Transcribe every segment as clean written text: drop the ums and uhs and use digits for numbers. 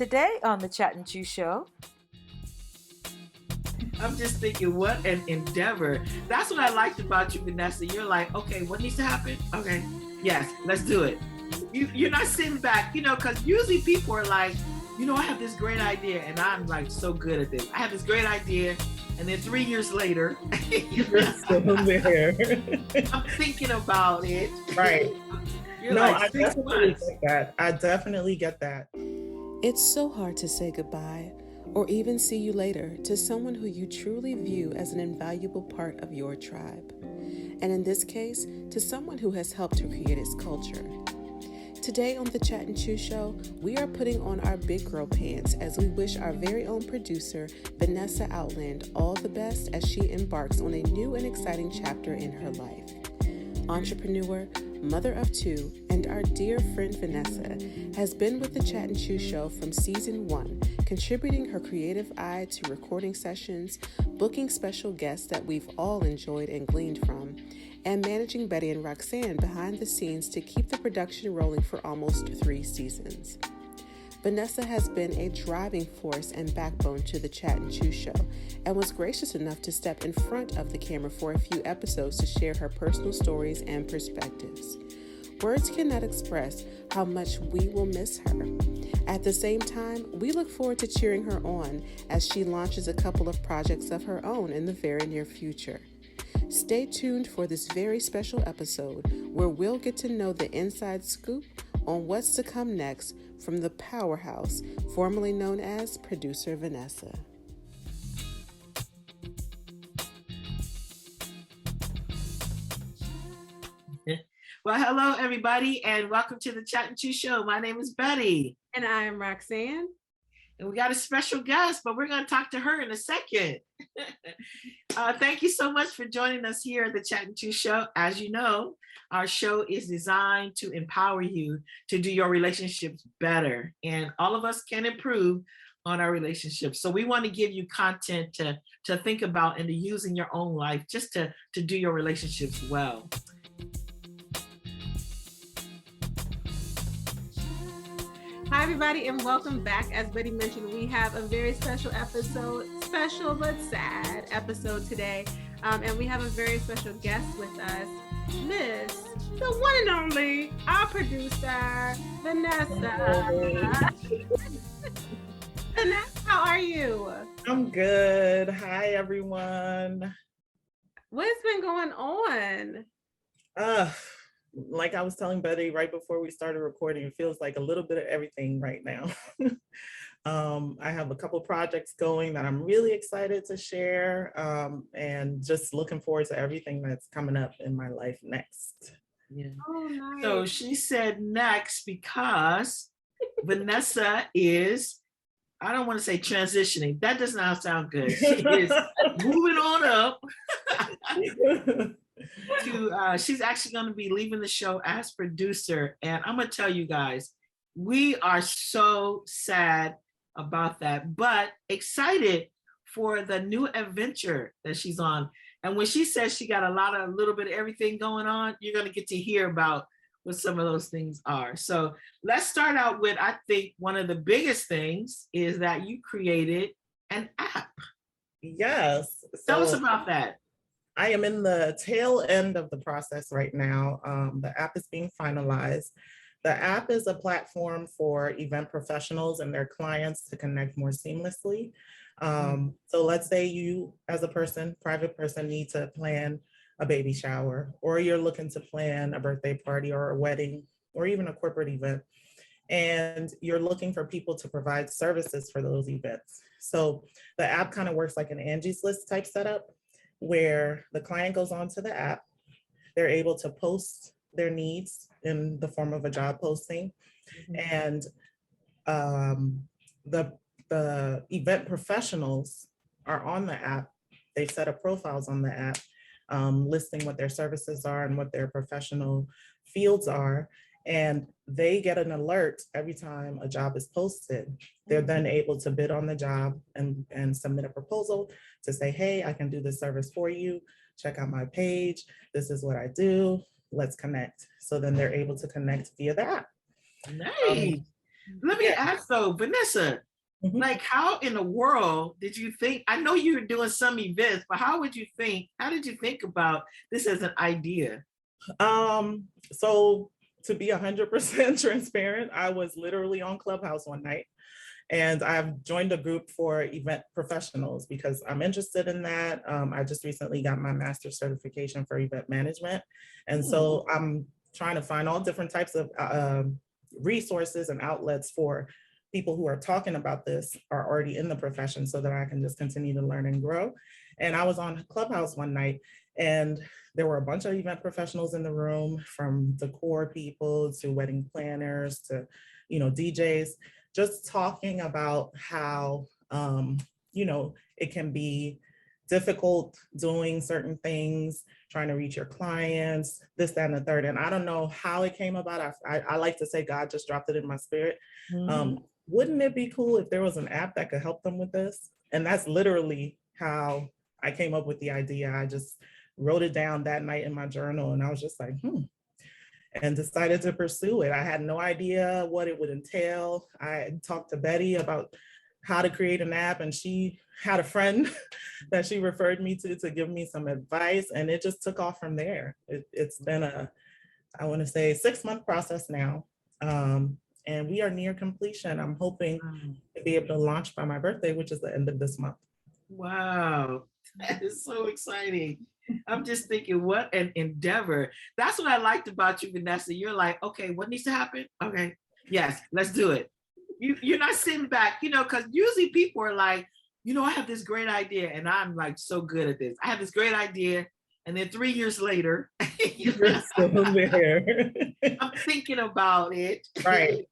Today on the Chat and Chew Show. I'm just thinking, what an endeavor. That's what I liked about you, Vanessa. You're like, okay, what needs to happen? Okay, yes, let's do it. You're not sitting back, because usually people are like, I have this great idea, and I'm like so good at this. I have this great idea, and then 3 years later, you're still there. I'm thinking about it. Right. You're no, like I 6 definitely months. get that. I definitely get that. It's so hard to say goodbye or even see you later to someone who you truly view as an invaluable part of your tribe. And in this case, to someone who has helped to create its culture. Today on the Chat and Chew Show, we are putting on our big girl pants as we wish our very own producer, Vanessa Outland, all the best as she embarks on a new and exciting chapter in her life. Entrepreneur, mother of two, and our dear friend Vanessa has been with the Chat and Chew Show from season 1, contributing her creative eye to recording sessions, booking special guests that we've all enjoyed and gleaned from, and managing Betty and Roxanne behind the scenes to keep the production rolling for almost 3 seasons. Vanessa has been a driving force and backbone to the Chat and Chew Show and was gracious enough to step in front of the camera for a few episodes to share her personal stories and perspectives. Words cannot express how much we will miss her. At the same time, we look forward to cheering her on as she launches a couple of projects of her own in the very near future. Stay tuned for this very special episode where we'll get to know the inside scoop on what's to come next from the powerhouse, formerly known as Producer Vanessa. Well, hello, everybody, and welcome to the Chat and Chew Show. My name is Betty. And I am Roxanne. And we got a special guest, but we're going to talk to her in a second. Thank you so much for joining us here at the Chat and Chew Show. As you know, our show is designed to empower you to do your relationships better. And all of us can improve on our relationships. So we want to give you content to think about and to use in your own life just to do your relationships well. Hi, everybody, and welcome back. As Betty mentioned, we have a very special episode, special but sad episode today. And we have a very special guest with us, Miss, the one and only, our producer, Vanessa. Vanessa, how are you? I'm good. Hi, everyone. What's been going on? Like I was telling Betty right before we started recording, it feels like a little bit of everything right now. I have a couple projects going that I'm really excited to share, and just looking forward to everything that's coming up in my life next. Yeah. Oh, nice. So she said next because Vanessa is, I don't want to say transitioning. That does not sound good. She is moving on up. She's actually going to be leaving the show as producer, and I'm going to tell you guys, we are so sad about that, but excited for the new adventure that she's on. And when she says she got a little bit of everything going on, you're going to get to hear about what some of those things are. So let's start out with, I think one of the biggest things is that you created an app. Yes. Tell us about that. I am in the tail end of the process right now. The app is being finalized. The app is a platform for event professionals and their clients to connect more seamlessly. So let's say you, as a person, private person, need to plan a baby shower, or you're looking to plan a birthday party or a wedding, or even a corporate event, and you're looking for people to provide services for those events. So the app kind of works like an Angie's List type setup, where the client goes onto the app, they're able to post their needs in the form of a job posting, and the event professionals are on the app. They've set up profiles on the app, listing what their services are and what their professional fields are, and they get an alert every time a job is posted. They're then able to bid on the job and submit a proposal to say, hey, I can do this service for you. Check out my page. This is what I do. Let's connect. So then they're able to connect via the app. Nice. Let me ask though, Vanessa, Mhm. like how in the world did you think, I know you were doing some events, but how did you think about this as an idea? So to be 100% transparent, I was literally on Clubhouse one night and I've joined a group for event professionals because I'm interested in that. I just recently got my master's certification for event management. And so I'm trying to find all different types of resources and outlets for people who are talking about this, are already in the profession, so that I can just continue to learn and grow. And I was on Clubhouse one night and there were a bunch of event professionals in the room, from decor people to wedding planners to, DJs, just talking about how, it can be difficult doing certain things, trying to reach your clients, this, that, and the third. And I don't know how it came about. I like to say God just dropped it in my spirit. Wouldn't it be cool if there was an app that could help them with this? And that's literally how I came up with the idea. I just wrote it down that night in my journal and I was just like, and decided to pursue it. I had no idea what it would entail. I talked to Betty about how to create an app, and she had a friend that she referred me to give me some advice, and it just took off from there. It's been I want to say 6-month process now. And we are near completion. I'm hoping to be able to launch by my birthday, which is the end of this month. Wow, that is so exciting. I'm just thinking, what an endeavor. That's what I liked about you, Vanessa. You're like, okay, what needs to happen? Okay, yes, let's do it. You're not sitting back, because usually people are like, I have this great idea, and I'm like so good at this. I have this great idea, and then 3 years later, You're still there. I'm thinking about it. Right.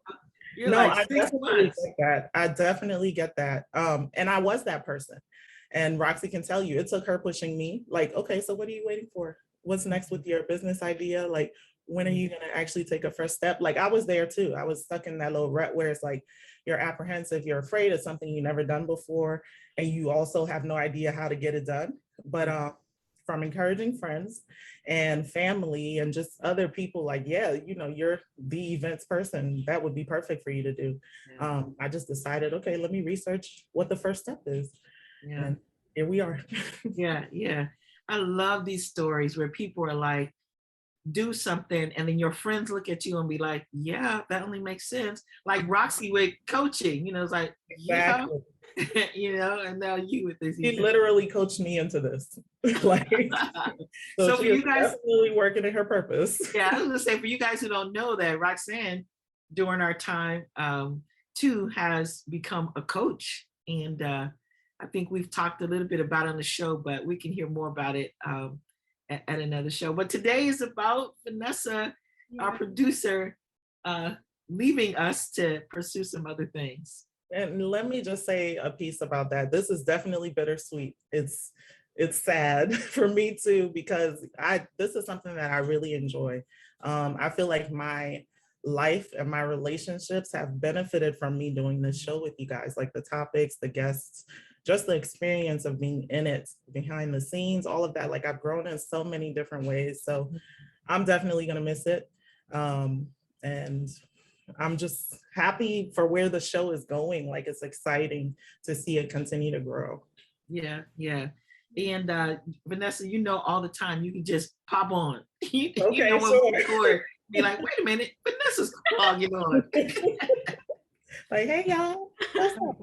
You're No, like I 6 definitely months. get that. I definitely get that. And I was that person. And Roxy can tell you, it took her pushing me, like, okay, so what are you waiting for? What's next with your business idea? Like, when are you going to actually take a first step? Like, I was there too. I was stuck in that little rut where it's like, you're apprehensive, you're afraid of something you've never done before, and you also have no idea how to get it done. But from encouraging friends and family and just other people, like, yeah, you're the events person, that would be perfect for you to do. I just decided, okay, let me research what the first step is. Yeah. And here we are. Yeah. I love these stories where people are like, do something, and then your friends look at you and be like, yeah, that only makes sense. Like Roxy with coaching, it's like, Exactly. and now you with this. She literally coached me into this. Like, So she for you is guys, definitely working in her purpose. yeah, I was gonna say, for you guys who don't know, that Roxanne, during our time, too, has become a coach. And I think we've talked a little bit about it on the show, but we can hear more about it at another show. But today is about Vanessa, our producer, leaving us to pursue some other things. And let me just say a piece about that. This is definitely bittersweet. It's sad for me too, because this is something that I really enjoy. I feel like my life and my relationships have benefited from me doing this show with you guys, like the topics, the guests, just the experience of being in it, behind the scenes, all of that. Like, I've grown in so many different ways. So I'm definitely going to miss it. And I'm just happy for where the show is going. Like, it's exciting to see it continue to grow. Yeah. And Vanessa, all the time, you can just pop on. Okay, when we record, be like, wait a minute, Vanessa's logging on. Like, hey, y'all. What's up?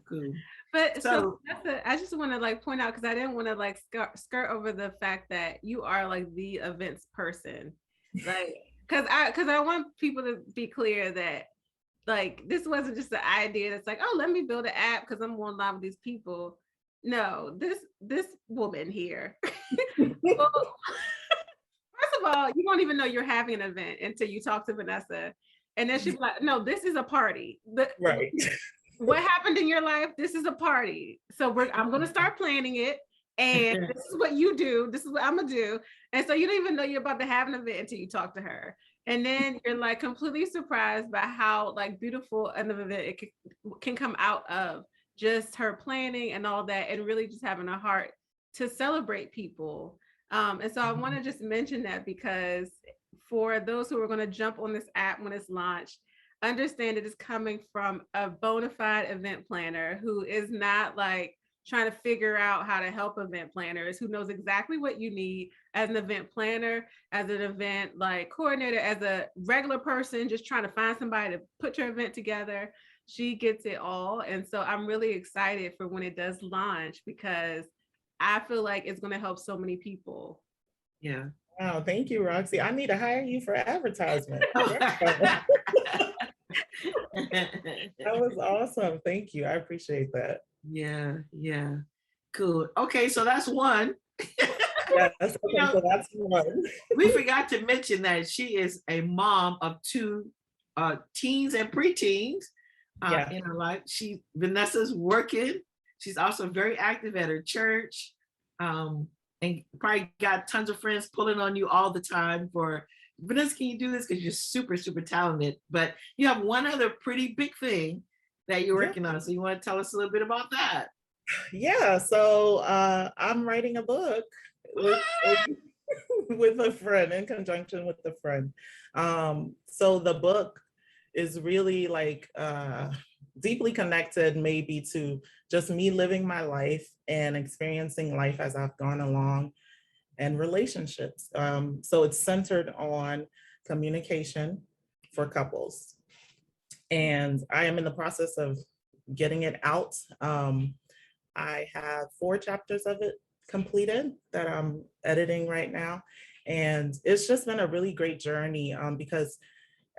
Cool. But so I just want to point out, because I didn't want to skirt over the fact that you are the events person, because I want people to be clear that this wasn't just the idea that's like, oh, let me build an app because I'm going live with these people. No, this woman here. Well, first of all, you won't even know you're having an event until you talk to Vanessa, and then she's like, no, this is a party. Right. What happened in your life? This is a party. So I'm going to start planning it. And this is what you do. This is what I'm going to do. And so you don't even know you're about to have an event until you talk to her. And then you're completely surprised by how beautiful an event it can come out of just her planning and all that, and really just having a heart to celebrate people. And so I want to just mention that, because for those who are going to jump on this app when it's launched, understand it is coming from a bona fide event planner who is not like trying to figure out how to help event planners, who knows exactly what you need as an event planner, as an event like coordinator, as a regular person just trying to find somebody to put your event together. She gets it all. And so I'm really excited for when it does launch, because I feel like it's going to help so many people. Yeah. Wow, thank you, Roxy. I need to hire you for advertisement. That was awesome. Thank you. I appreciate that. Yeah. Cool. Okay, so that's one. Yes, okay, so that's one. We forgot to mention that she is a mom of two teens and preteens in her life. Vanessa's working. She's also very active at her church, and probably got tons of friends pulling on you all the time for, Vanessa, can you do this? Because you're super, super talented. But you have one other pretty big thing that you're working on. So you want to tell us a little bit about that? Yeah, so I'm writing a book with a friend, in conjunction with a friend. So the book is really like deeply connected maybe to just me living my life and experiencing life as I've gone along, and relationships. So it's centered on communication for couples. And I am in the process of getting it out. I have 4 chapters of it completed that I'm editing right now. And it's just been a really great journey because,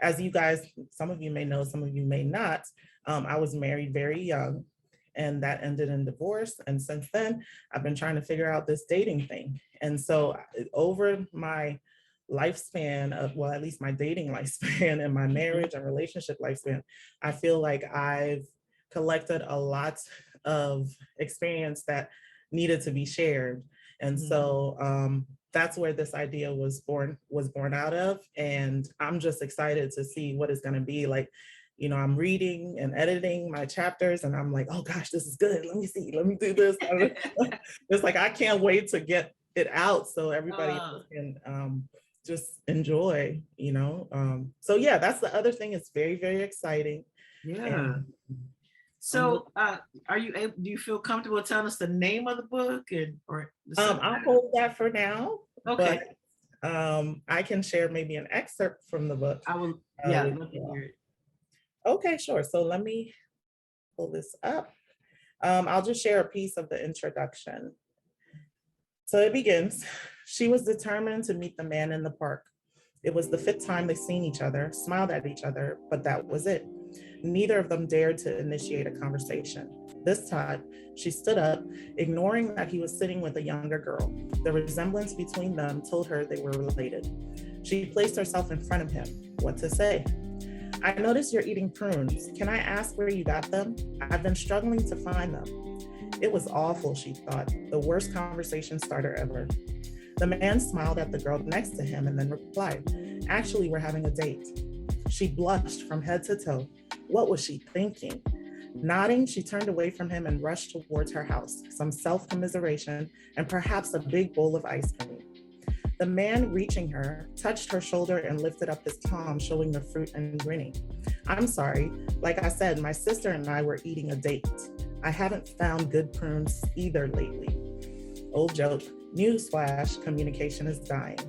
as you guys, some of you may know, some of you may not, I was married very young, and that ended in divorce. And since then, I've been trying to figure out this dating thing. And so over my lifespan of, well, at least my dating lifespan and my marriage and relationship lifespan, I feel like I've collected a lot of experience that needed to be shared. And so that's where this idea was born out of. And I'm just excited to see what it's going to be like. You know, I'm reading and editing my chapters, and I'm like, oh gosh, this is good. Let me see, let me do this. It's like, I can't wait to get it out so everybody can just enjoy, you know? So yeah, that's the other thing. It's very, very exciting. Yeah. And, so are you able, do you feel comfortable telling us the name of the book, or I'll hold that for now. Okay. But I can share maybe an excerpt from the book. I will, yeah, I'd love to hear it. Okay, sure. So let me pull this up. I'll just share a piece of the introduction. So it begins. She was determined to meet the man in the park. It was the 5th time they'd seen each other, smiled at each other, but that was it. Neither of them dared to initiate a conversation. This time, she stood up, ignoring that he was sitting with a younger girl. The resemblance between them told her they were related. She placed herself in front of him. What to say? I noticed you're eating prunes. Can I ask where you got them? I've been struggling to find them. It was awful, she thought, the worst conversation starter ever. The man smiled at the girl next to him and then replied, actually, we're having a date. She blushed from head to toe. What was she thinking? Nodding, she turned away from him and rushed towards her house, some self-commiseration and perhaps a big bowl of ice cream. The man, reaching her, touched her shoulder and lifted up his palm, showing the fruit and grinning. I'm sorry. Like I said, my sister and I were eating a date. I haven't found good prunes either lately. Old joke. Newsflash, communication is dying.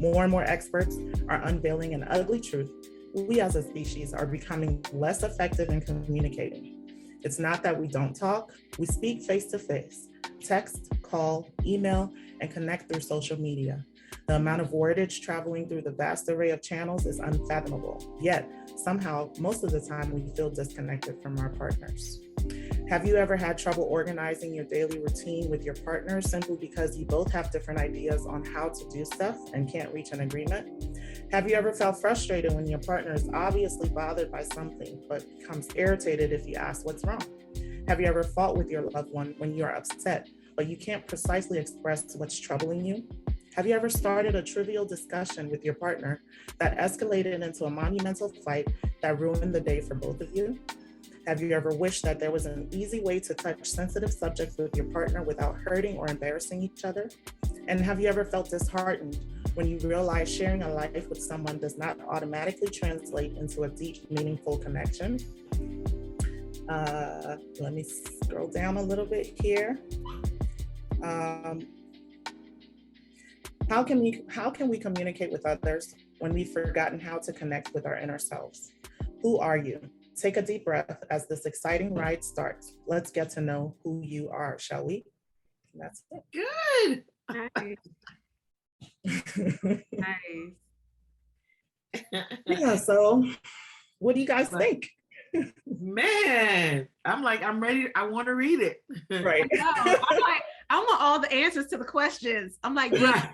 More and more experts are unveiling an ugly truth. We as a species are becoming less effective in communicating. It's not that we don't talk. We speak face to face, text, call, email, and connect through social media. The amount of wordage traveling through the vast array of channels is unfathomable. Yet, somehow, most of the time, we feel disconnected from our partners. Have you ever had trouble organizing your daily routine with your partner simply because you both have different ideas on how to do stuff and can't reach an agreement? Have you ever felt frustrated when your partner is obviously bothered by something but becomes irritated if you ask what's wrong? Have you ever fought with your loved one when you are upset, but you can't precisely express what's troubling you? Have you ever started a trivial discussion with your partner that escalated into a monumental fight that ruined the day for both of you? Have you ever wished that there was an easy way to touch sensitive subjects with your partner without hurting or embarrassing each other? And have you ever felt disheartened when you realize sharing a life with someone does not automatically translate into a deep, meaningful connection. Let me scroll down a little bit here. How can we communicate with others when we've forgotten how to connect with our inner selves? Who are you? Take a deep breath as this exciting ride starts. Let's get to know who you are, shall we? And that's Good. Nice. Nice. Yeah, so what do you guys think? Man, I'm ready. I want to read it. Right. No, I'm like, I want all the answers to the questions. I'm like, yeah,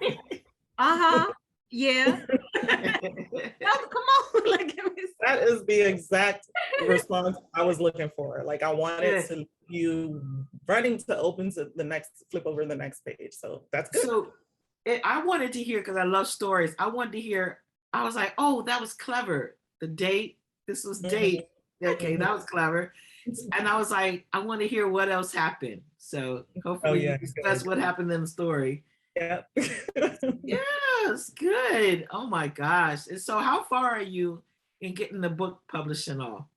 Right. yeah. No, come on. Like, give me some. That is the exact response I was looking for. Like I wanted to you running to open to the next, flip over the next page. So that's good. So I wanted to hear, because I love stories. I wanted to hear, I was like, oh, that was clever. The date, this was date. Okay, that was clever. And I was like, I want to hear what else happened. So hopefully you discuss what happened in the story. Yeah. Yes, good. Oh my gosh. And so how far are you in getting the book published and all?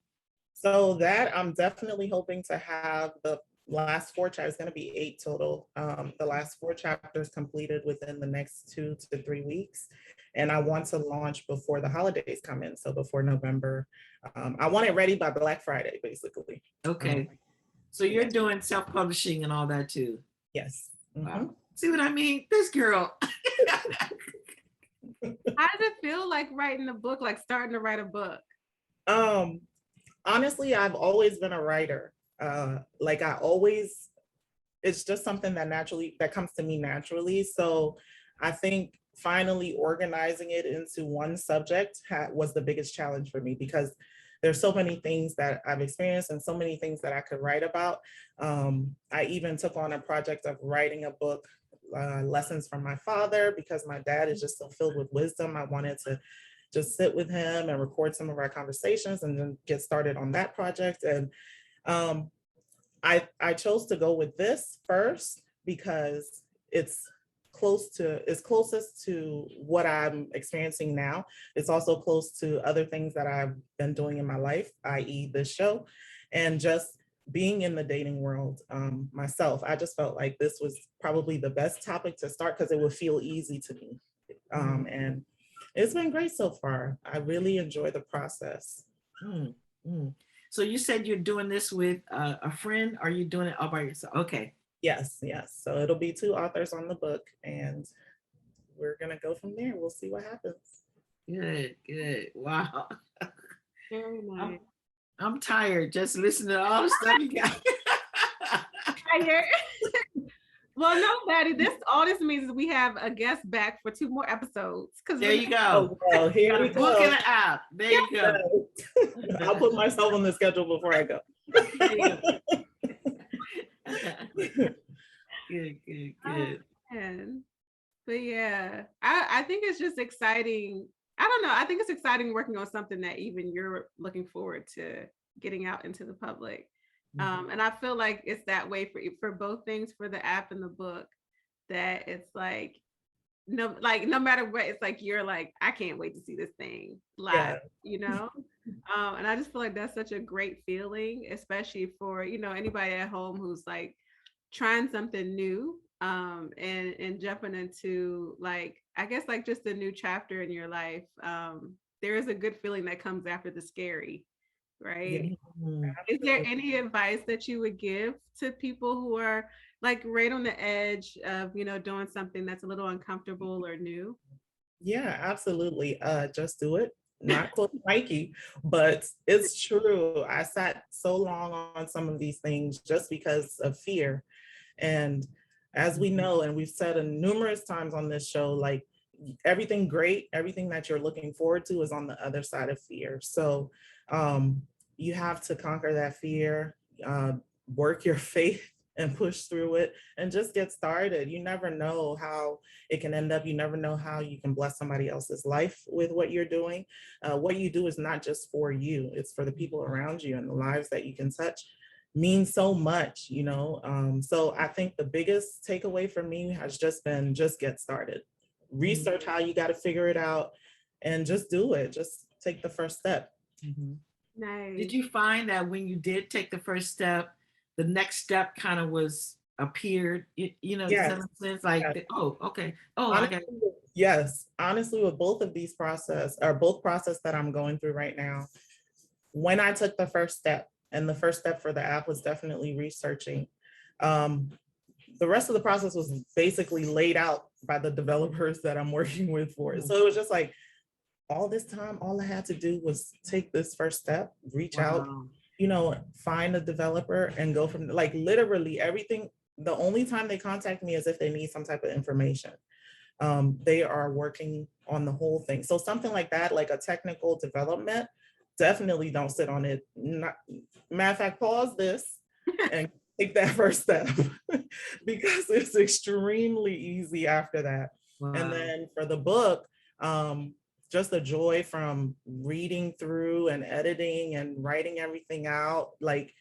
So that I'm definitely hoping to have the last 4 chapters, going to be 8 total. The last 4 chapters completed within the next 2 to 3 weeks. And I want to launch before the holidays come in. So before November, I want it ready by Black Friday, basically. Okay. So you're doing self-publishing and all that too? Yes. Wow. See what I mean? This girl. How does it feel like writing a book, like starting to write a book? Honestly, I've always been a writer. It's just something that comes to me naturally. So I think finally organizing it into one subject was the biggest challenge for me, because there's so many things that I've experienced and so many things that I could write about. I even took on a project of writing a book, lessons from my father, because my dad is just so filled with wisdom. I wanted to just sit with him and record some of our conversations and then get started on that project. And I chose to go with this first because it's closest to what I'm experiencing now. It's also close to other things that I've been doing in my life, i.e. this show, and just being in the dating world myself. I just felt like this was probably the best topic to start because it would feel easy to me. And it's been great so far. I really enjoy the process. So you said you're doing this with a friend? Or are you doing it all by yourself? Okay. Yes. So it'll be 2 authors on the book, and we're gonna go from there. We'll see what happens. Good. Wow. Very nice. I'm tired just listening to all the stuff you got. Tired. Well, no, Betty, all this means is we have a guest back for 2 more episodes. There you go. Well, here we go. Book and an app. There you go. I'll put myself on the schedule before I go. Good. But yeah, I think it's just exciting. I don't know. I think it's exciting working on something that even you're looking forward to getting out into the public. And I feel like it's that way for both things, for the app and the book, that it's like no matter what, it's like you're like, I can't wait to see this thing live, and I just feel like that's such a great feeling, especially for anybody at home who's like trying something new and jumping into like, I guess, like just a new chapter in your life. There is a good feeling that comes after the scary, right? Is there any advice that you would give to people who are like right on the edge of doing something that's a little uncomfortable or new? Yeah, absolutely. Just do it. Not quote Nike, but it's true. I sat so long on some of these things just because of fear. And as we know, and we've said numerous times on this show, like everything great, everything that you're looking forward to is on the other side of fear. So you have to conquer that fear, work your faith and push through it and just get started. You never know how it can end up. You never know how you can bless somebody else's life with what you're doing. What you do is not just for you, it's for the people around you, and the lives that you can touch means so much, So I think the biggest takeaway for me has just been, just get started. research how you got to figure it out, and just do it. Just take the first step. Nice. Did you find that when you did take the first step, the next step kind of was appeared? Does that make sense? Like, Yes. oh, okay. Oh, Honestly, okay. yes. Honestly, with both process that I'm going through right now, when I took the first step, and the first step for the app was definitely researching, the rest of the process was basically laid out by the developers that I'm working with for it. So it was just like, all this time, all I had to do was take this first step, reach out, find a developer and go from, like, literally everything. The only time they contact me is if they need some type of information. They are working on the whole thing. So something like that, like a technical development, definitely don't sit on it. Matter of fact, pause this and take that first step because it's extremely easy after that. Wow. And then for the book, just the joy from reading through and editing and writing everything out. Like,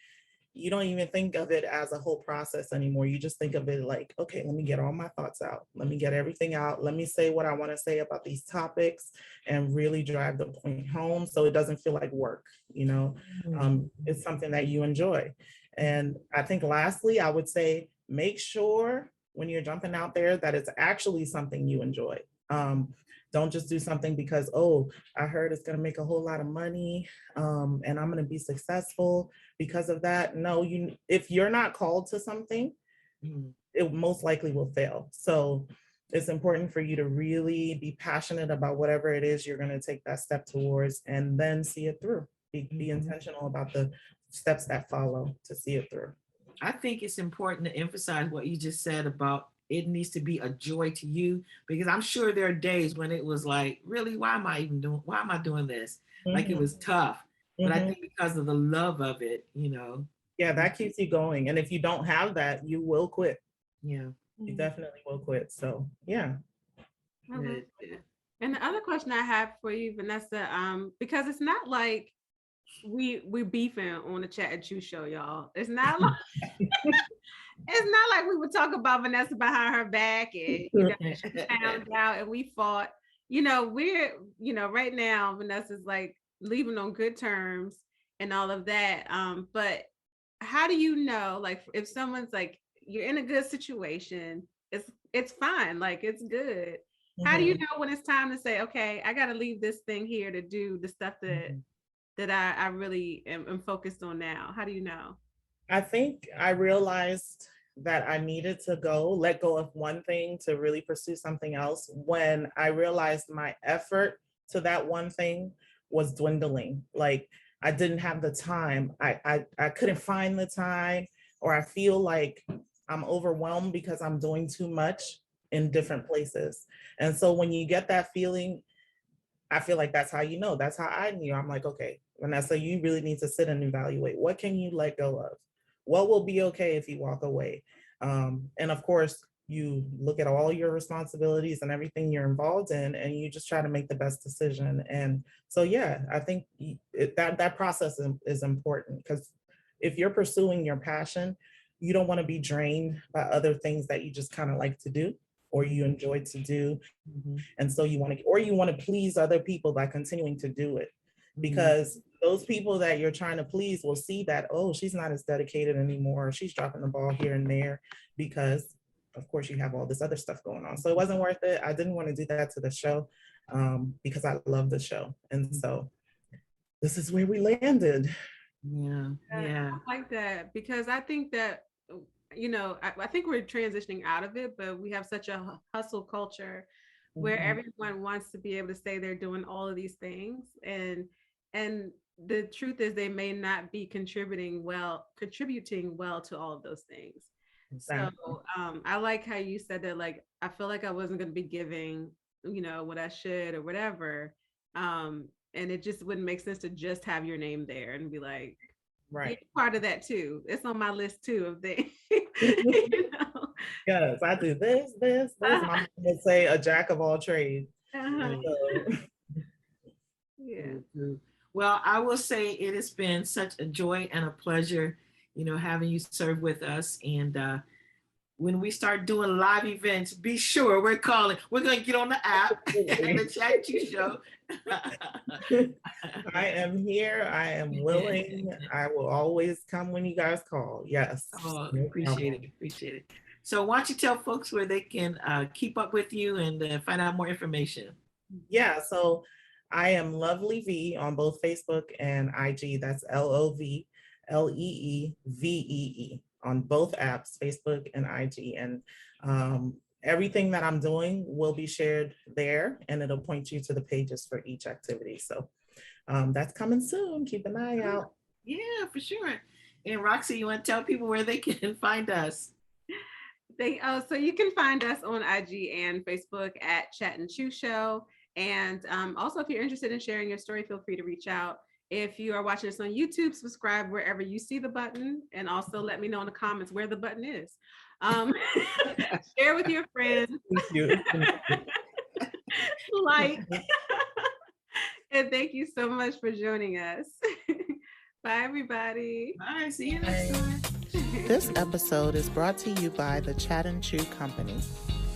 you don't even think of it as a whole process anymore. You just think of it like, okay, let me get all my thoughts out. Let me get everything out. Let me say what I want to say about these topics and really drive the point home so it doesn't feel like work, It's something that you enjoy. And I think lastly, I would say, make sure when you're jumping out there that it's actually something you enjoy. Don't just do something because, oh, I heard it's going to make a whole lot of money and I'm going to be successful because of that. No, if you're not called to something, it most likely will fail. So it's important for you to really be passionate about whatever it is you're going to take that step towards and then see it through. Be intentional about the steps that follow to see it through. I think it's important to emphasize what you just said about it needs to be a joy to you, because I'm sure there are days when it was like, really, why am I doing this? Like, it was tough. But I think because of the love of it, Yeah, that keeps you going. And if you don't have that, you will quit. Yeah. You definitely will quit. So yeah. Good. And the other question I have for you, Vanessa, because it's not like we beefing on the Chat and Chew show, y'all. It's not like it's not like we would talk about Vanessa behind her back and she found out and we fought. We're right now Vanessa's like leaving on good terms and all of that. But how do you know, like, if someone's like, you're in a good situation, it's fine, like, it's good. How do you know when it's time to say, okay, I got to leave this thing here to do the stuff that I really am focused on now? How do you know? I think I realized that I needed to let go of one thing to really pursue something else when I realized my effort to that one thing was dwindling. Like, I didn't have the time. I couldn't find the time, or I feel like I'm overwhelmed because I'm doing too much in different places. And so when you get that feeling, I feel like that's how you know. That's how I knew. I'm like, okay, Vanessa, you really need to sit and evaluate. What can you let go of? What will be okay if you walk away? And of course, you look at all your responsibilities and everything you're involved in, and you just try to make the best decision. And so, yeah, I think that process is important, because if you're pursuing your passion, you don't want to be drained by other things that you just kind of like to do or you enjoy to do. And so you want to please other people by continuing to do it, because those people that you're trying to please will see that, oh, she's not as dedicated anymore, or she's dropping the ball here and there, because of course you have all this other stuff going on. So it wasn't worth it. I didn't want to do that to the show because I love the show. And so this is where we landed. Yeah. I like that, because I think that, I think we're transitioning out of it, but we have such a hustle culture where everyone wants to be able to say they're doing all of these things. And the truth is they may not be contributing well to all of those things. Exactly. So I like how you said that, like, I feel like I wasn't going to be giving, what I should or whatever. And it just wouldn't make sense to just have your name there and be like, right, part of that too. It's on my list too of things. Yes, I do this. My mom would say a jack of all trades. Yeah. Well, I will say it has been such a joy and a pleasure, having you serve with us. And when we start doing live events, be sure we're calling. We're going to get on the app, the Chat and Chew Show. I am here. I am willing. I will always come when you guys call. Yes. Oh, No appreciate problem. it. Appreciate it. So why don't you tell folks where they can keep up with you and find out more information? Yeah, so I am Lovely V on both Facebook and IG. That's LOVLEEVEE on both apps, Facebook and IG. And everything that I'm doing will be shared there, and it'll point you to the pages for each activity. So that's coming soon. Keep an eye out. Yeah, for sure. And Roxy, you want to tell people where they can find us? So you can find us on IG and Facebook at Chat and Chew Show. And also, if you're interested in sharing your story, feel free to reach out. If you are watching us on YouTube, subscribe wherever you see the button, and also let me know in the comments where the button is. Share with your friends. Thank you. Like, and thank you so much for joining us. Bye, everybody. Bye. See you next time. This episode is brought to you by the Chat and Chew Company.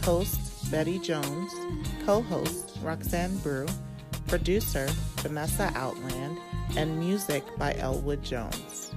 Host Betty Jones, co-host Roxanne Brew, producer Vanessa Outland, and music by Elwood Jones.